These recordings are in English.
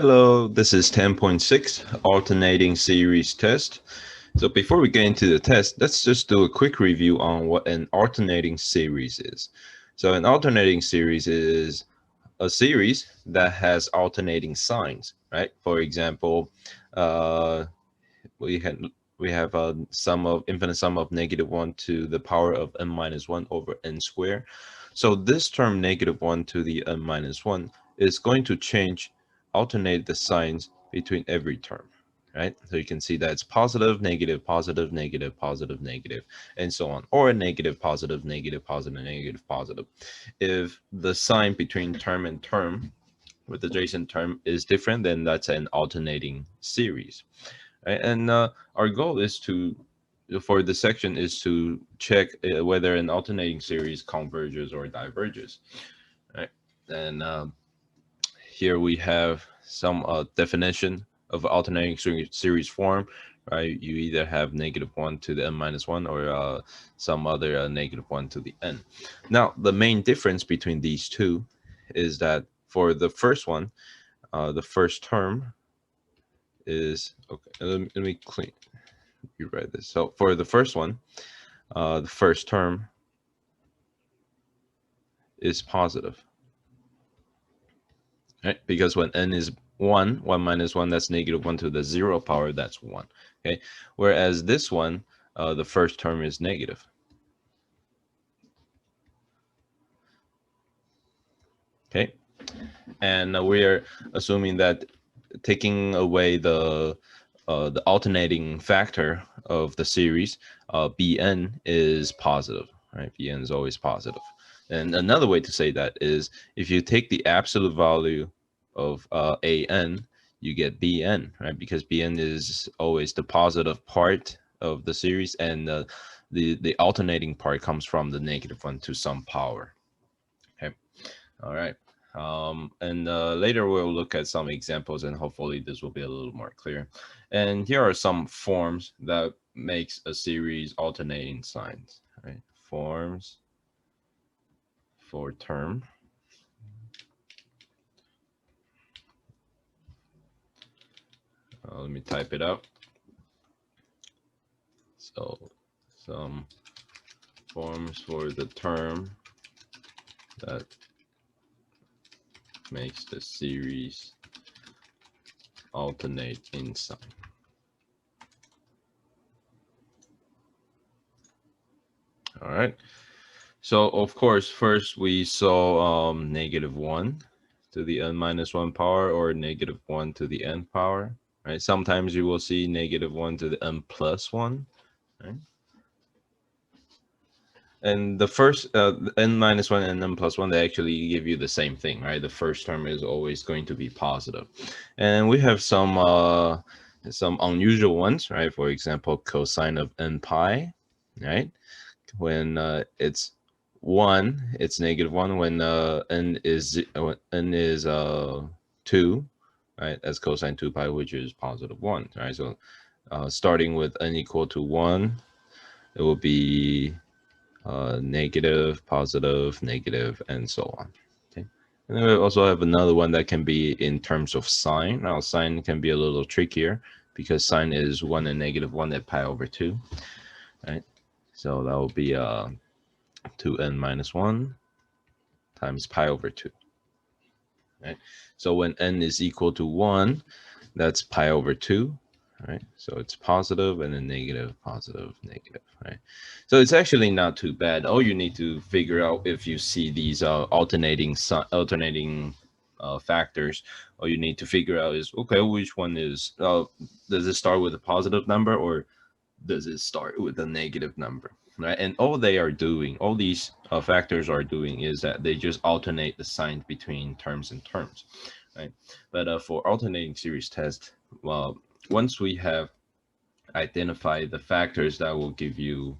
Hello, this is 10.6 alternating series test. So before we get into the test, let's just do a quick review on what an alternating series is. So an alternating series is a series that has alternating signs, right? For example, uh, we can we have a infinite sum of -1 to the power of n-1 over n squared. So this term -1 to the n-1 is going to alternate the signs between every term, right? So you can see that it's positive, negative, positive, negative, positive, negative, and so on, or negative, positive, negative, positive, negative, positive. If the sign between term and term with adjacent term is different, then that's an alternating series. Right? And our goal is for this section is to check whether an alternating series converges or diverges. Right? And here we have some definition of alternating series form. Right? You either have -1 to the n-1 or some other -1 to the n. Now, the main difference between these two is that for the first one, the first term is okay. Let me rewrite this. So for the first one, the first term is positive, right? Because when n is 1 minus 1, that's -1 to the 0 power, that's 1. Okay. Whereas this one, the first term is negative. Okay. And we are assuming that taking away the alternating factor of the series, Bn is positive, right? Bn is always positive. And another way to say that is if you take the absolute value of An, you get Bn, right? Because Bn is always the positive part of the series, and the alternating part comes from the -1 to some power. Okay. All right. And later we'll look at some examples, and hopefully this will be a little more clear. And here are some forms that makes a series alternating signs. Right? Forms for term. Let me type it out. So some forms for the term that makes the series alternate in sign. All right. So of course, first we saw -1 to the n-1 power, or -1 to the n power. Right. Sometimes you will see -1 to the n plus 1. Right. And the first n-1 and n plus 1, they actually give you the same thing, right? The first term is always going to be positive. And we have some unusual ones, right? For example, cosine of n pi, right? When it's 1, it's -1. When n is 2, right? That's cosine 2 pi, which is +1, right? So starting with n equal to 1, it will be negative, positive, negative, and so on. Okay. And then we also have another one that can be in terms of sign. Now, sign can be a little trickier because sign is 1 and -1 at pi over 2, right? So that will be 2n minus 1 times pi over 2, right? So when n is equal to 1, that's pi over 2, right? So it's positive and then negative, positive, negative, right? So it's actually not too bad. All you need to figure out, if you see these alternating factors, all you need to figure out is, okay, which one is, does it start with a positive number, or does it start with a negative number, right? And all these factors are doing is that they just alternate the signs between terms and terms, right? But for alternating series test, well, once we have identified the factors that will give you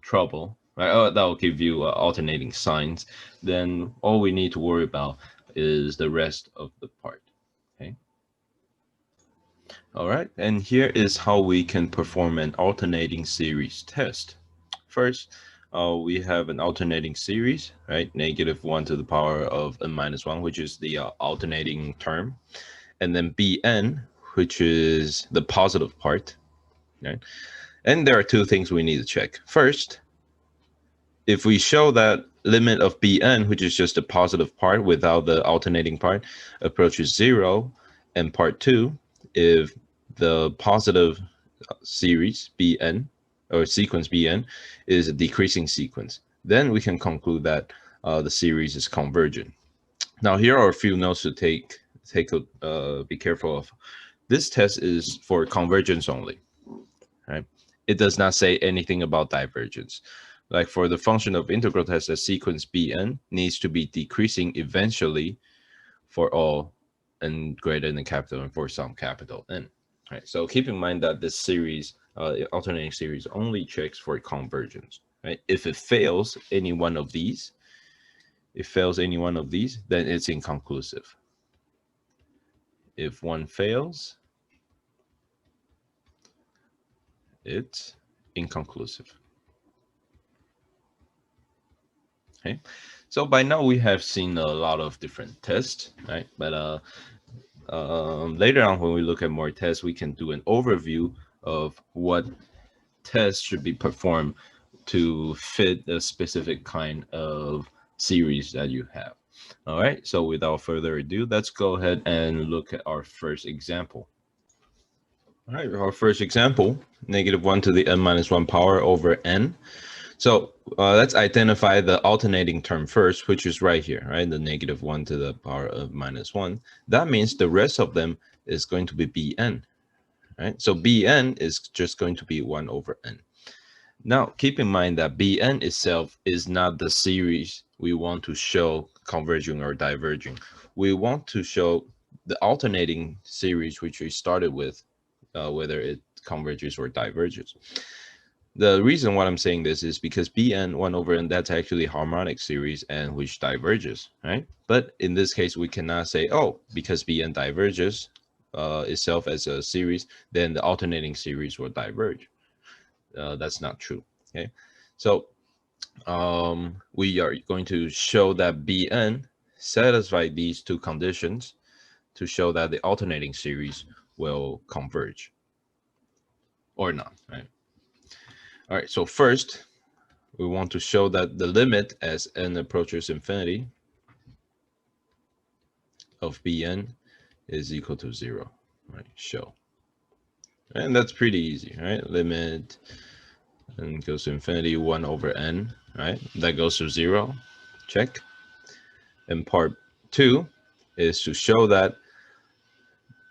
trouble, right? That will give you alternating signs, then all we need to worry about is the rest of the part. Okay. All right, and here is how we can perform an alternating series test. First, we have an alternating series, right? -1 to the power of n-1, which is the alternating term, and then Bn, which is the positive part, right? And there are two things we need to check. First, if we show that limit of Bn, which is just the positive part without the alternating part, approaches 0, and part 2, if the positive series Bn or sequence Bn is a decreasing sequence, then we can conclude that the series is convergent. Now, here are a few notes to be careful of. This test is for convergence only, right? It does not say anything about divergence. Like for the function of integral test, the sequence Bn needs to be decreasing eventually for all n greater than capital N for some capital N. Right. So keep in mind that this series, alternating series, only checks for convergence. Right. If it fails any one of these, then it's inconclusive. If one fails, it's inconclusive. Okay. So by now we have seen a lot of different tests, right? But later on, when we look at more tests, we can do an overview of what tests should be performed to fit a specific kind of series that you have. All right, so without further ado, let's go ahead and look at our first example. All right, our first example, -1 to the n-1 power over n. So let's identify the alternating term first, which is right here, right? The -1 to the power of -1. That means the rest of them is going to be Bn, right? So Bn is just going to be 1 over n. Now, keep in mind that Bn itself is not the series we want to show converging or diverging. We want to show the alternating series which we started with, whether it converges or diverges. The reason why I'm saying this is because Bn 1 over n, that's actually a harmonic series and which diverges, right? But in this case, we cannot say, oh, because Bn diverges itself as a series, then the alternating series will diverge. That's not true, okay? So we are going to show that Bn satisfy these two conditions to show that the alternating series will converge or not, right? All right, so first, we want to show that the limit as n approaches infinity of Bn is equal to 0, right? Show. And that's pretty easy, right? Limit n goes to infinity, 1 over n, right? That goes to 0, check. And part 2 is to show that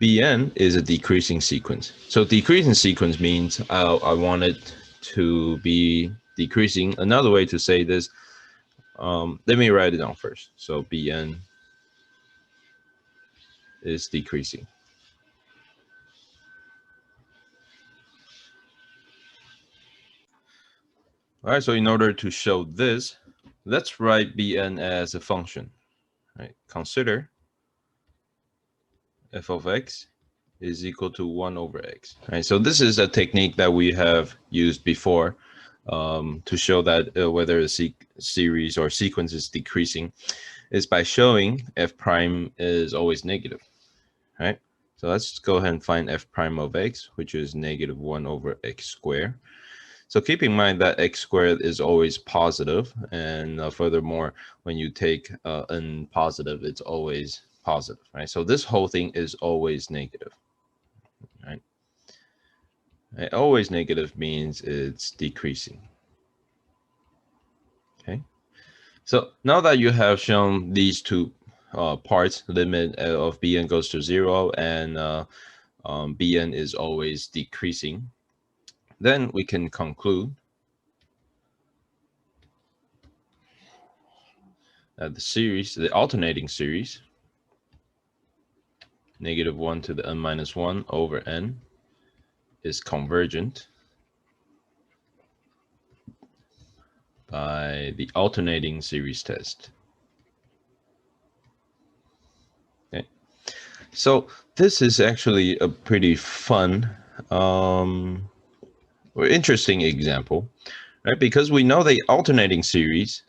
Bn is a decreasing sequence. So decreasing sequence means I want it to be decreasing. Another way to say this, let me write it down first. So Bn is decreasing. All right, so in order to show this, let's write Bn as a function. Right? Consider f of x is equal to 1 over x. Right? So this is a technique that we have used before to show that whether a series or sequence is decreasing is by showing f prime is always negative, right? So let's go ahead and find f prime of x, which is -1 over x squared. So keep in mind that x squared is always positive, and furthermore, when you take n positive, it's always positive, right? So this whole thing is always negative, right? And always negative means it's decreasing. Okay. So now that you have shown these two parts, limit of Bn goes to 0 and Bn is always decreasing, then we can conclude that the series, the alternating series, -1 to the n-1 over n is convergent by the alternating series test. Okay. So this is actually a pretty fun or interesting example, right? Because we know the alternating series.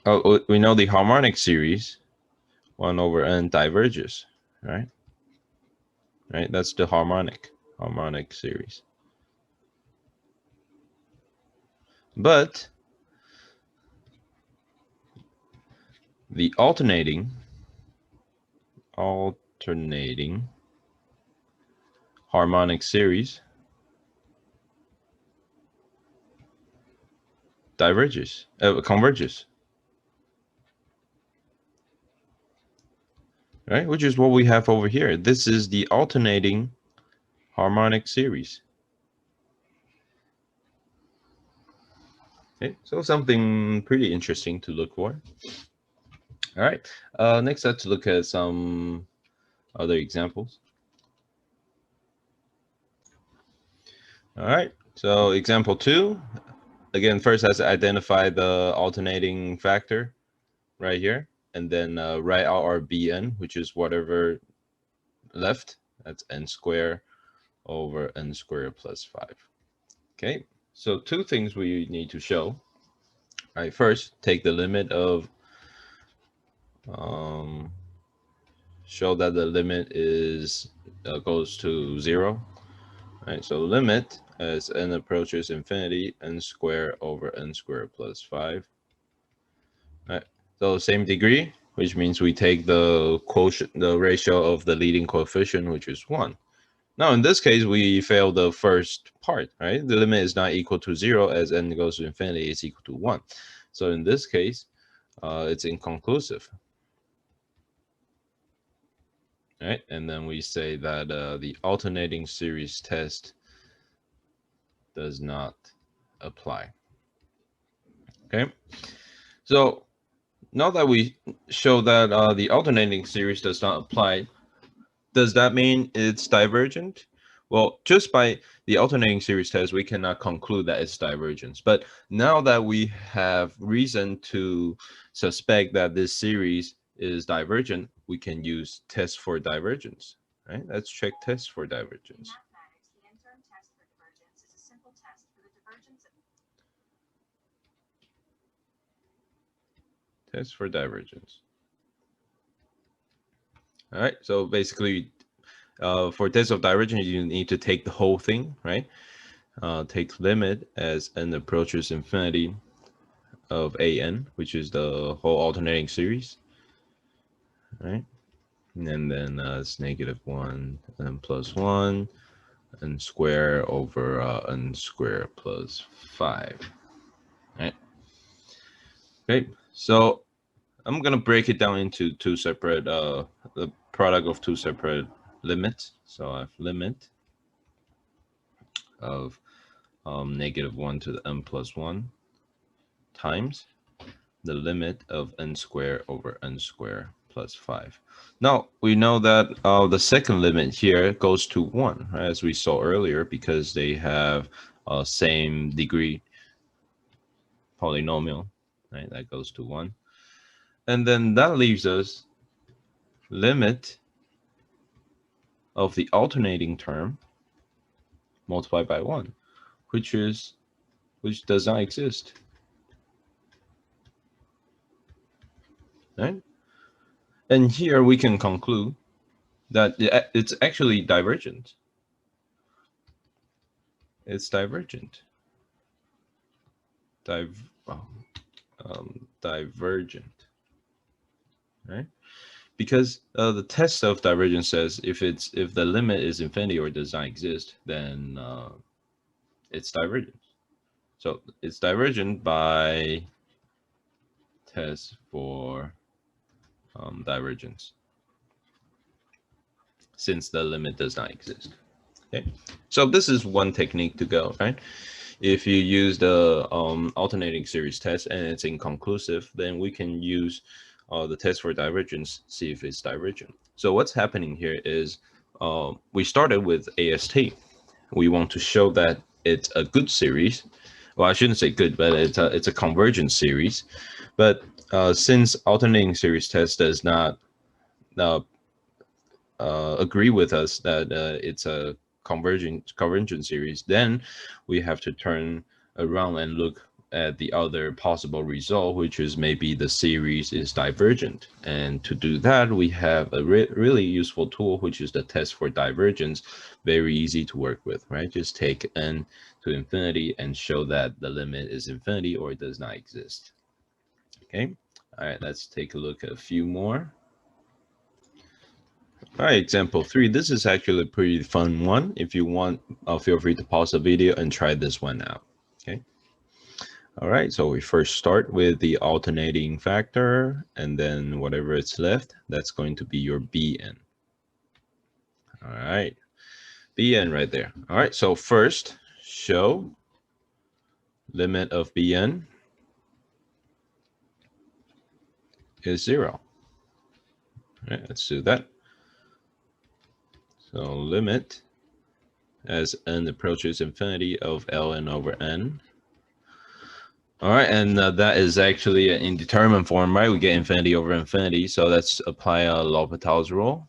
Oh, we know the harmonic series 1 over n diverges, right? Right, that's the harmonic series. But the alternating harmonic series converges, right? Which is what we have over here. This is the alternating harmonic series. Okay, so something pretty interesting to look for. All right, next let's look at some other examples. All right, so example 2, again, first has to identify the alternating factor right here, and then write out our Bn, which is whatever left, that's n squared over n squared plus 5. Okay, so 2 things we need to show. All right, first, take the limit of, show that the limit is goes to 0. All right, so limit as n approaches infinity, n squared over n squared plus 5. All right, so same degree, which means we take the quotient, the ratio of the leading coefficient, which is 1. Now, in this case, we failed the first part, right? The limit is not equal to 0 as n goes to infinity, it's equal to 1. So in this case, it's inconclusive. Right? And then we say that the alternating series test does not apply. Okay, so now that we show that the alternating series does not apply, does that mean it's divergent? Well, just by the alternating series test, we cannot conclude that it's divergence. But now that we have reason to suspect that this series is divergent, we can use test for divergence. Right? Let's check test for divergence. Test for divergence. All right, so basically, for test of divergence, you need to take the whole thing, right? Take limit as n approaches infinity of an, which is the whole alternating series, right? And then it's -1 n plus 1 n squared over n squared plus 5, right? Okay, so I'm gonna break it down into 2 separate, the product of 2 separate limits. So I have limit of -1 to the n plus 1 times the limit of n squared over n squared plus 5. Now, we know that the second limit here goes to 1, right, as we saw earlier, because they have same degree polynomial, right? That goes to 1. And then that leaves us limit of the alternating term multiplied by 1, which does not exist, right? And here we can conclude that it's actually divergent. It's divergent. Divergent, right? Because the test of divergence says if the limit is infinity or does not exist, then it's divergent. So it's divergent by test for divergence, since the limit does not exist. Okay, so this is one technique to go, right? If you use the alternating series test and it's inconclusive, then we can use the test for divergence, see if it's divergent. So what's happening here is we started with AST. We want to show that it's a good series. Well, I shouldn't say good, but it's a convergent series. But since alternating series test does not agree with us that it's a convergence series, then we have to turn around and look at the other possible result, which is maybe the series is divergent. And to do that, we have a really useful tool, which is the test for divergence. Very easy to work with, right? Just take n to infinity and show that the limit is infinity or it does not exist. Okay. All right, let's take a look at a few more. All right, example 3. This is actually a pretty fun one. If you want, feel free to pause the video and try this one out. Okay. All right, so we first start with the alternating factor, and then whatever it's left, that's going to be your Bn. All right, Bn right there. All right, so first, show limit of Bn is 0. All right, let's do that. So limit as n approaches infinity of ln over n. All right, and that is actually an indeterminate form, right? We get infinity over infinity, so let's apply a L'Hopital's rule.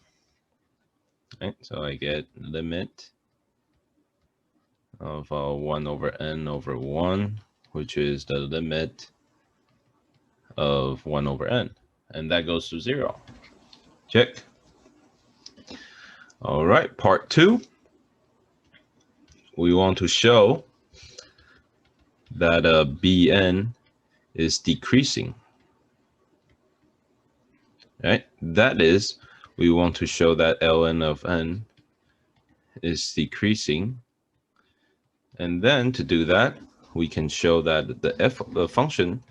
Right, so I get limit of 1 over n over 1, which is the limit of 1 over n, and that goes to 0. Check. All right, part 2. We want to show that Bn is decreasing. Right? That is, we want to show that ln of n is decreasing. And then to do that, we can show that the function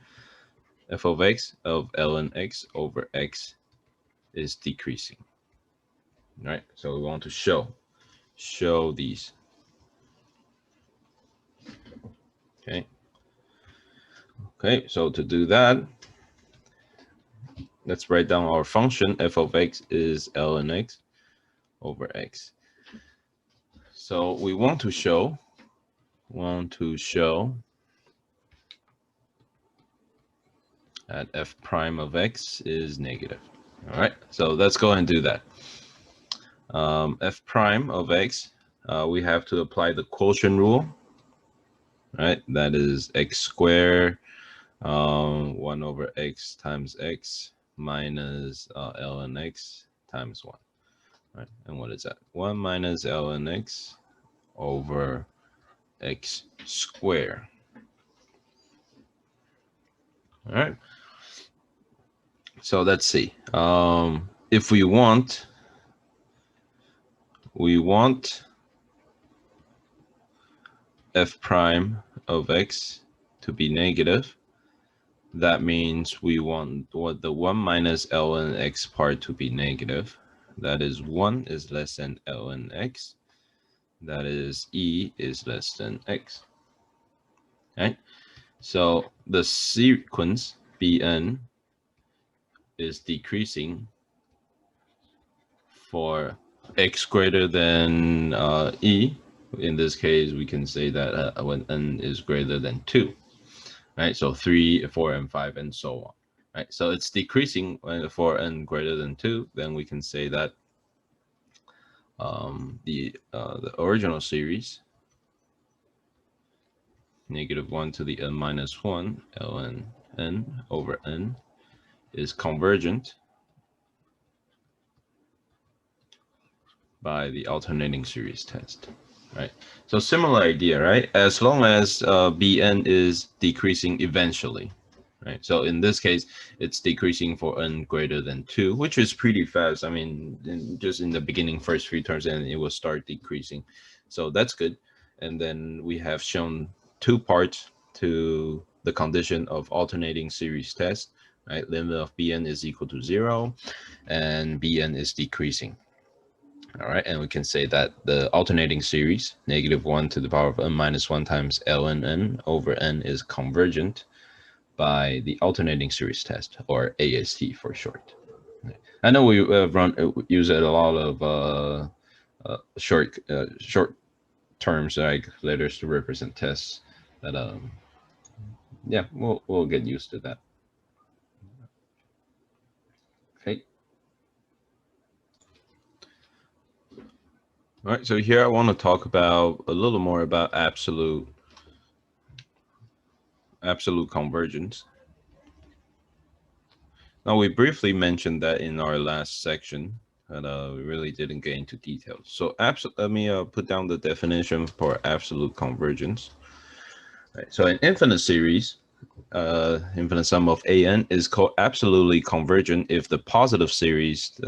f of x of ln x over x is decreasing. Right? So we want to show these. Okay. Okay, so to do that, let's write down our function. F of x is ln x over x. So we want to show that f prime of x is negative. All right, so let's go and do that. F prime of x, we have to apply the quotient rule. Right, that is x squared 1 over x times x minus ln x times 1. Right, and what is that? 1 minus ln x over x squared. All right. So let's see. If we want f prime of x to be negative, that means we want what the 1 minus ln x part to be negative. That is 1 is less than ln x. That is e is less than x. Right? So the sequence Bn is decreasing for x greater than e. In this case, we can say that when n is greater than 2, right? So 3, 4, and 5, and so on, right? So it's decreasing for n greater than 2. Then we can say that the original series, negative 1 to the n minus 1, ln n over n, is convergent by the alternating series test. Right, so similar idea, right? As long as Bn is decreasing eventually, right? So in this case, it's decreasing for n greater than 2, which is pretty fast. I mean, just in the beginning, first few terms, and it will start decreasing. So that's good. And then we have shown 2 parts to the condition of alternating series test, right? Limit of Bn is equal to 0, and Bn is decreasing. All right, and we can say that the alternating series, negative 1 to the power of n minus 1 times ln n over n, is convergent by the alternating series test, or AST for short. I know we use it a lot of short terms like letters to represent tests. But yeah, we'll get used to that. Okay. All right, so here I want to talk about a little more about absolute convergence. Now, we briefly mentioned that in our last section, but we really didn't get into details. So let me put down the definition for absolute convergence. Right, so an infinite series, infinite sum of an is called absolutely convergent if the positive series,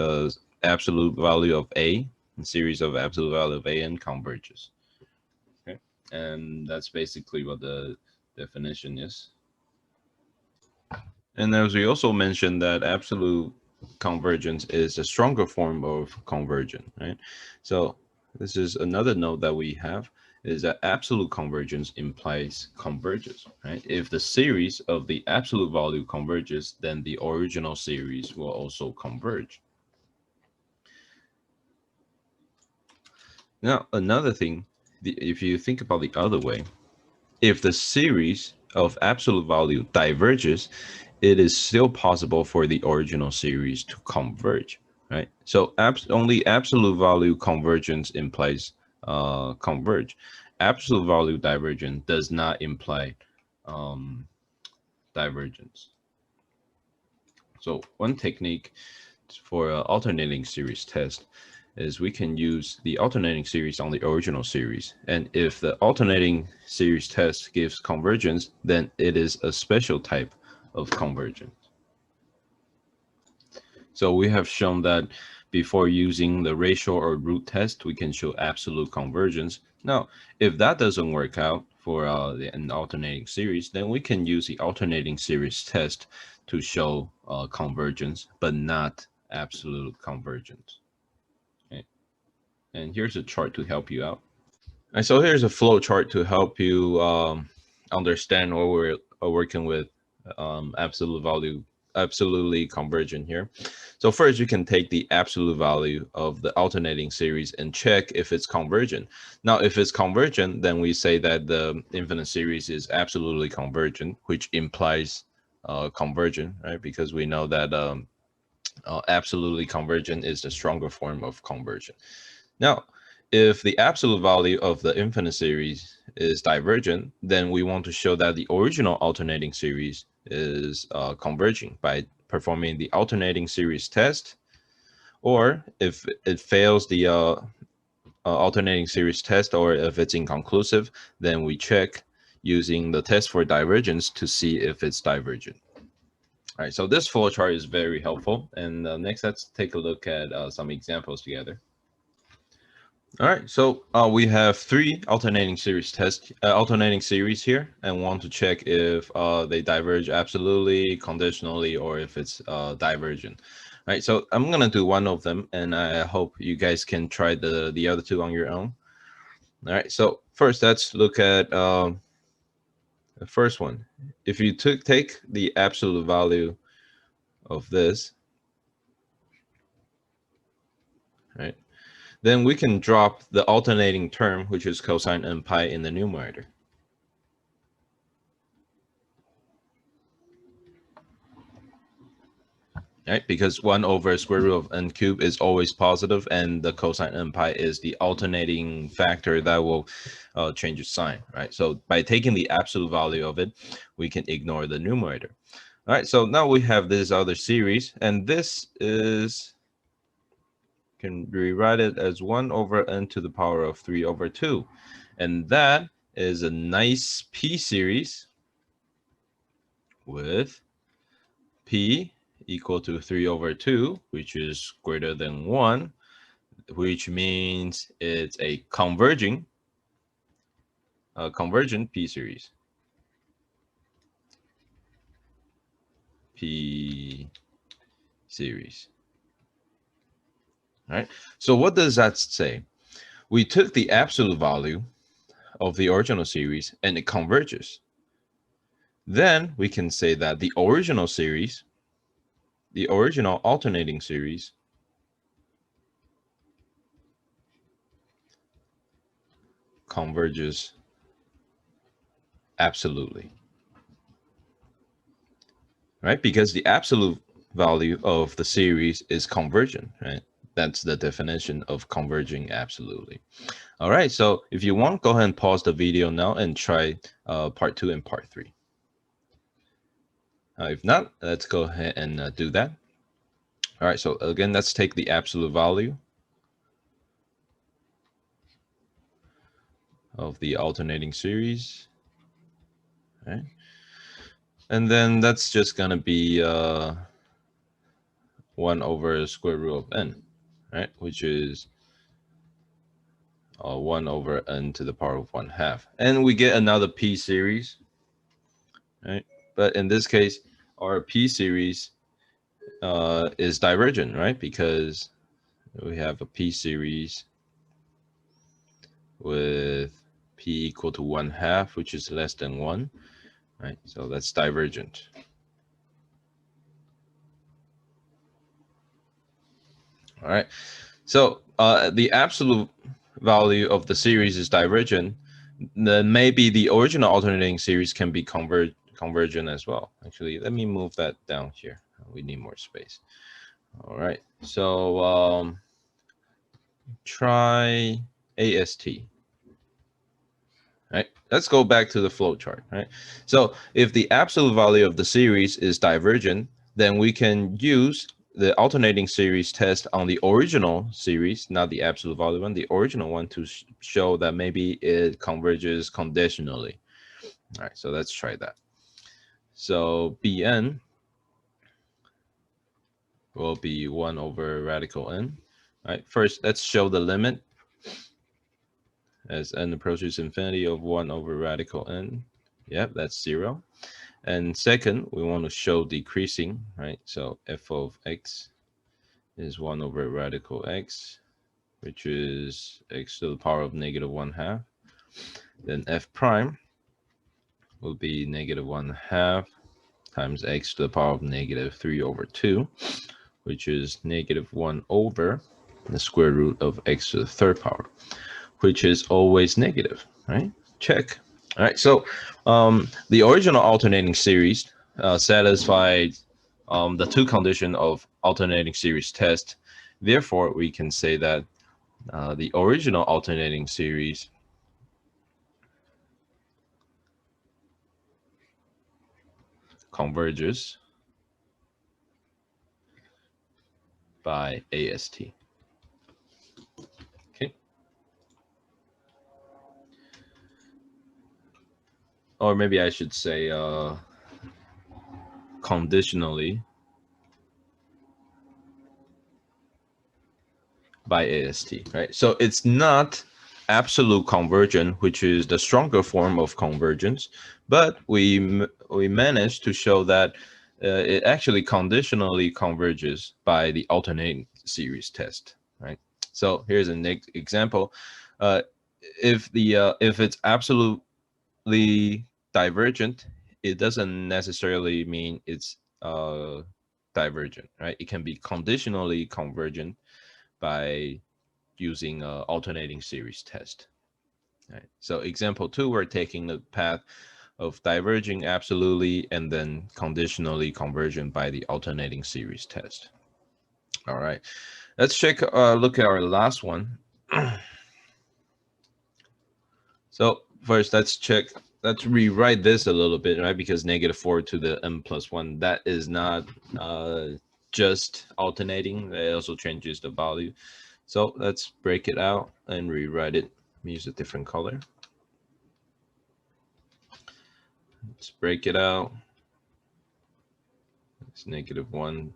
absolute value of a, and series of absolute value of an converges. Okay, and that's basically what the definition is. And as we also mentioned that absolute convergence is a stronger form of convergence, right? So this is another note that we have is that absolute convergence implies convergence, right? If the series of the absolute value converges, then the original series will also converge. Now, another thing, if you think about the other way, if the series of absolute value diverges, it is still possible for the original series to converge, right? So only absolute value convergence implies converge. Absolute value divergence does not imply divergence. So one technique for alternating series test is we can use the alternating series on the original series. And if the alternating series test gives convergence, then it is a special type of convergence. So we have shown that before using the ratio or root test, we can show absolute convergence. Now, if that doesn't work out for an alternating series, then we can use the alternating series test to show convergence, but not absolute convergence. Okay. And here's a chart to help you out. And so here's a flow chart to help you understand what we're working with absolutely convergent here. So first you can take the absolute value of the alternating series and check if it's convergent. Now, if it's convergent, then we say that the infinite series is absolutely convergent, which implies convergent, right? Because we know that absolutely convergent is the stronger form of convergent. Now, if the absolute value of the infinite series is divergent, then we want to show that the original alternating series is converging by performing the alternating series test, or if it fails the alternating series test, or if it's inconclusive, then we check using the test for divergence to see if it's divergent. All right, so this flowchart is very helpful. And next, let's take a look at some examples together. All right, so we have three alternating series here, and want to check if they diverge absolutely, conditionally, or if it's divergent. All right, so I'm gonna do one of them, and I hope you guys can try the other two on your own. All right, so first let's look at the first one. If you take the absolute value of this, right, then we can drop the alternating term, which is cosine n pi, in the numerator. Right, because 1 over square root of n cubed is always positive, and the cosine n pi is the alternating factor that will change its sign, right? So by taking the absolute value of it, we can ignore the numerator. All right, so now we have this other series, and this is, can rewrite it as 1 over n to the power of 3 over 2. And that is a nice p series with p equal to 3 over 2, which is greater than 1, which means it's a convergent p series. P series. All right. So what does that say? We took the absolute value of the original series and it converges. Then we can say that the original series, the original alternating series, converges absolutely, right? Because the absolute value of the series is convergent, right? That's the definition of converging absolutely. All right, so if you want, go ahead and pause the video now and try part 2 and part 3. If not, let's go ahead and do that. All right, so again, let's take the absolute value of the alternating series. All right, and then that's just gonna be 1 over square root of n, right? Which is 1 over n to the power of 1/2. And we get another p series, right? But in this case, our p series is divergent, right? Because we have a p series with p equal to 1/2, which is less than 1, right? So that's divergent. All right. So the absolute value of the series is divergent. Then maybe the original alternating series can be convergent as well. Actually, let me move that down here. We need more space. All right. So try AST. Right. Let's go back to the flow chart. Right. So if the absolute value of the series is divergent, then we can use the alternating series test on the original series, not the absolute value one, the original one, to show that maybe it converges conditionally. All right, so let's try that. So Bn will be 1 over radical n. All right, first let's show the limit as n approaches infinity of 1 over radical n. Yep, that's 0. And second, we want to show decreasing, right? So f of x is 1 over radical x, which is x to the power of negative 1/2. Then f prime will be negative 1/2 times x to the power of negative 3 over 2, which is negative 1 over the square root of x to the third power, which is always negative, right? Check. All right, so the original alternating series satisfied the two conditions of alternating series test. Therefore, we can say that the original alternating series converges by AST. Okay. Or maybe I should say conditionally by AST, right? So it's not absolute convergence, which is the stronger form of convergence, but we managed to show that it actually conditionally converges by the alternating series test, right? So here's an example. If it's absolutely divergent, it doesn't necessarily mean it's divergent, right? It can be conditionally convergent by using alternating series test. Right. So example 2, we're taking the path of diverging absolutely and then conditionally convergent by the alternating series test. All right, let's look at our last one. So first, let's rewrite this a little bit, right? Because -4 to the n plus 1, that is not just alternating. It also changes the value. So let's break it out and rewrite it. Use a different color. Let's break it out. It's -1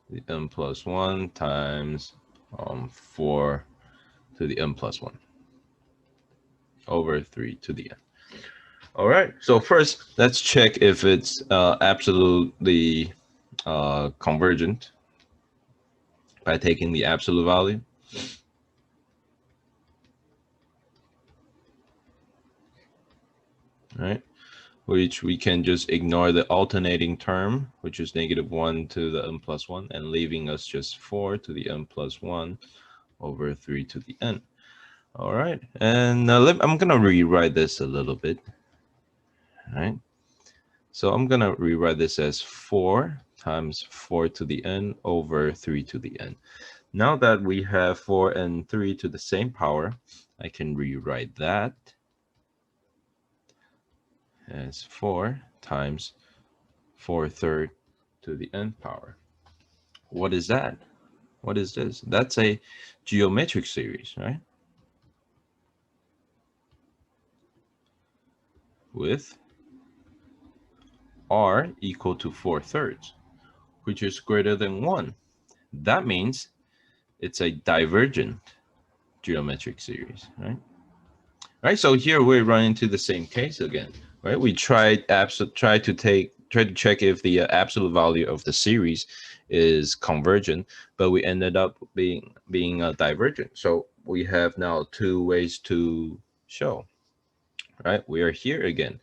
to the n plus 1 times 4 to the n plus 1 over 3 to the n. All right, so first let's check if it's absolutely convergent by taking the absolute value. All right, which we can just ignore the alternating term, which is -1 to the n plus 1, and leaving us just 4 to the n plus 1 over 3 to the n. All right, and I'm gonna rewrite this a little bit. All right, so I'm gonna rewrite this as 4 times 4 to the n over 3 to the n. Now that we have 4 and 3 to the same power, I can rewrite that as 4 times 4/3 to the n power. What is that? What is this? That's a geometric series, right? With r equal to 4/3, which is greater than 1. That means it's a divergent geometric series, right? Right. So here we run into the same case again, right? We try to check if the absolute value of the series is convergent, but we ended up being divergent. So we have now two ways to show, right? We are here again,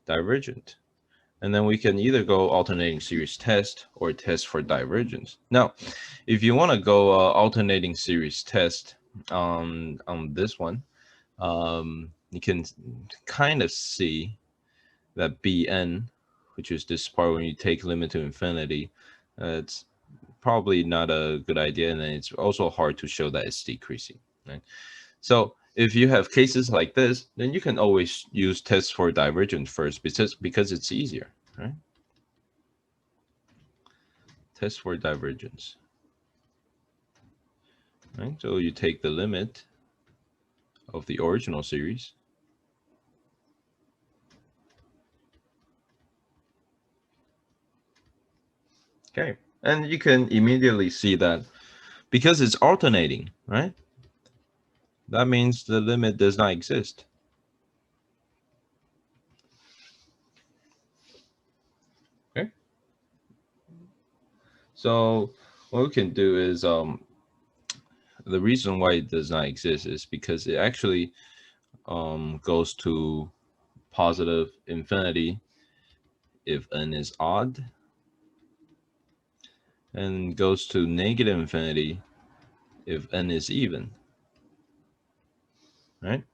divergent. And then we can either go alternating series test or test for divergence. Now, if you want to go alternating series test on this one, you can kind of see that Bn, which is this part when you take limit to infinity, it's probably not a good idea, and then it's also hard to show that it's decreasing. Right? So if you have cases like this, then you can always use test for divergence first because it's easier. Right? Test for divergence. Right? So you take the limit of the original series. Okay, and you can immediately see that because it's alternating, right? That means the limit does not exist. Okay. So what we can do is the reason why it does not exist is because it actually goes to positive infinity if n is odd, and goes to negative infinity if n is even, right?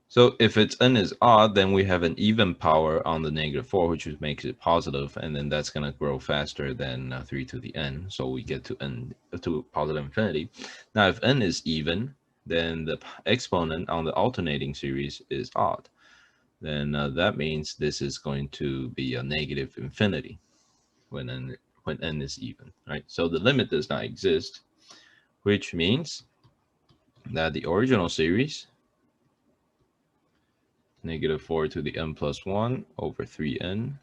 So if it's n is odd, then we have an even power on the -4, which makes it positive, and then that's going to grow faster than 3 to the n. So we get to n to positive infinity. Now, if n is even, then the exponent on the alternating series is odd. Then that means this is going to be a negative infinity when n is even, right? So the limit does not exist, which means that the original series -4 to the n plus 1 over 3n,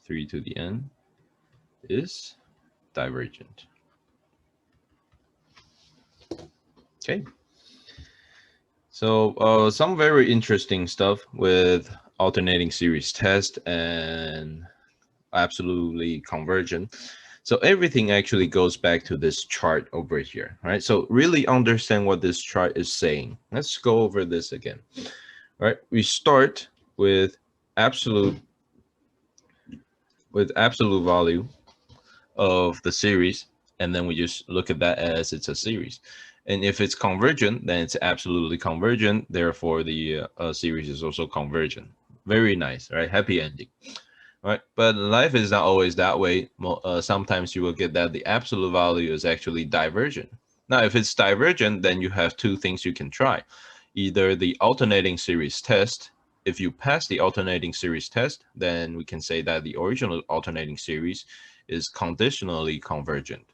3 to the n is divergent. Okay. So some very interesting stuff with alternating series test and absolutely convergent. So everything actually goes back to this chart over here, right? So really understand what this chart is saying. Let's go over this again. All right, we start with absolute value of the series, and then we just look at that as it's a series. And if it's convergent, then it's absolutely convergent. Therefore, the series is also convergent. Very nice, right? Happy ending. Right, but life is not always that way. Sometimes you will get that the absolute value is actually divergent. Now, if it's divergent, then you have two things you can try. Either the alternating series test. If you pass the alternating series test, then we can say that the original alternating series is conditionally convergent.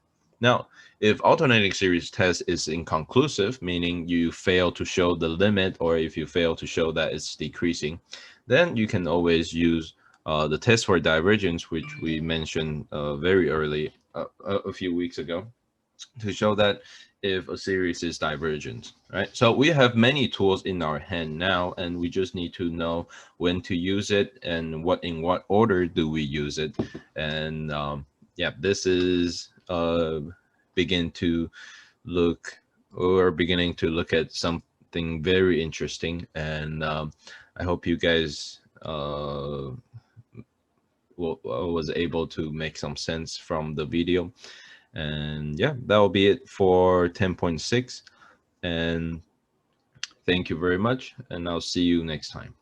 Now, if alternating series test is inconclusive, meaning you fail to show the limit, or if you fail to show that it's decreasing, then you can always use the test for divergence, which we mentioned very early, a few weeks ago, to show that if a series is divergent, right? So we have many tools in our hand now, and we just need to know when to use it and in what order do we use it. And yeah, this is beginning to look at something very interesting, and I hope you guys was able to make some sense from the video. And yeah, that will be it for 10.6. And thank you very much. And I'll see you next time.